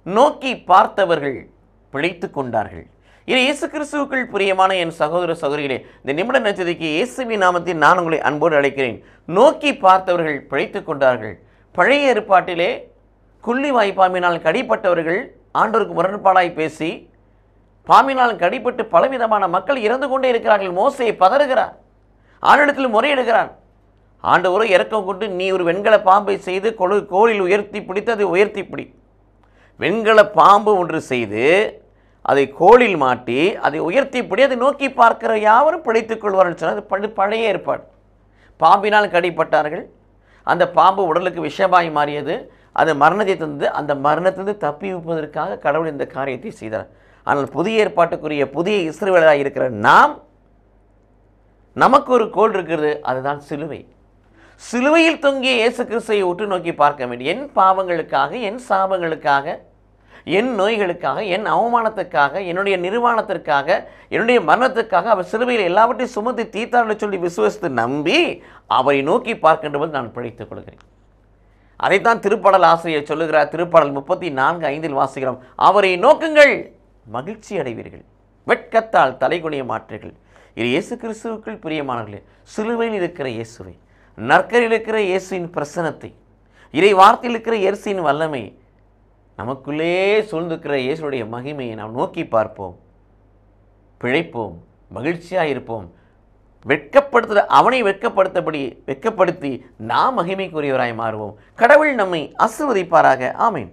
நோக்கி பார்த்தவர்கள் பிழைத்து கொண்டார்கள். இது இயேசு கிறிஸ்துவுக்குள் பிரியமான என் சகோதர சகோதரிகளே, இந்த நிமிட நட்சத்திரக்கு இயேசுவின் நாமத்தில் நான் உங்களை அன்போடு அழைக்கிறேன். நோக்கி பார்த்தவர்கள் பிழைத்து கொண்டார்கள். பழைய ஏற்பாட்டிலே குள்ளி வாய்ப்பாம்பினால் கடிப்பட்டவர்கள் ஆண்டவருக்கு முரண்பாடாய் பேசி பாம்பினால் கடிப்பட்டு பலவிதமான மக்கள் இறந்து கொண்டே இருக்கிறார்கள். மோசே பதறுகிறார், ஆண்டவரிடத்தில் முறையிடுகிறார். ஆண்டவரை இரக்கம் கொண்டு நீ ஒரு வெண்கல பாம்பை செய்து கோலில் உயர்த்தி பிடித்து உயர்த்தி பிடி. வெண்கல பாம்பு ஒன்று செய்து அதை கோலில் மாட்டி அதை உயர்த்தி பிடி, அதை நோக்கி பார்க்கிற யாவரும் பிழைத்துக் கொள்வார்கள் சொன்னால் அது பழைய ஏற்பாடு. பாம்பினால் கடிப்பட்டார்கள். அந்த பாம்பு உடலுக்கு விஷமாய் மாறியது. அது மரணத்தை தந்தது. அந்த மரணத்திலிருந்து தப்பி வைப்பதற்காக கடவுள் இந்த காரியத்தை செய்தார். ஆனால் புதிய ஏற்பாட்டுக்குரிய புதிய இஸ்ரவேலராக இருக்கிற நமக்கு ஒரு கோல் இருக்கிறது, அதுதான் சிலுவை. சிலுவையில் தொங்கிய இயேசு கிறிஸ்துவை உற்று நோக்கி பார்க்க வேண்டும். என் பாவங்களுக்காக, என் சாபங்களுக்காக, என் நோய்களுக்காக, என் அவமானத்துக்காக, என்னுடைய நிர்வாணத்திற்காக, என்னுடைய மரணத்துக்காக அவர் சிலுவையில் எல்லாவற்றையும் சுமந்து தீர்த்தார்னு சொல்லி விசுவசித்து நம்பி அவரை நோக்கி பார்க்கின்றபோது நான் பிழைத்துக் கொள்கிறேன். அதைத்தான் திருப்பாடல் ஆசிரியர் சொல்லுகிறார். திருப்பாடல் 34:5 வாசிக்கிறோம். அவரை நோக்குங்கள், மகிழ்ச்சி அடைவீர்கள், வெட்கத்தால் தலைகுனிய மாற்றீர்கள். இது இயேசு கிறிஸ்துவுக்குள் பிரியமானவர்களே, சிலுவையில் இருக்கிற இயேசுவை, நற்கரில் இருக்கிற இயேசுவின் பிரசனத்தை, இறை வார்த்தையில் இருக்கிற இயேசுவின் வல்லமை, நமக்குள்ளே சூழ்ந்திருக்கிற இயேசுடைய மகிமையை நாம் நோக்கி பார்ப்போம், பிழைப்போம், மகிழ்ச்சியாக இருப்போம். அவனை வெட்கப்படுத்தி நாம் மகிமைக்குரியவராய் மாறுவோம். கடவுள் நம்மை ஆசீர்வதிப்பாராக. ஆமென்.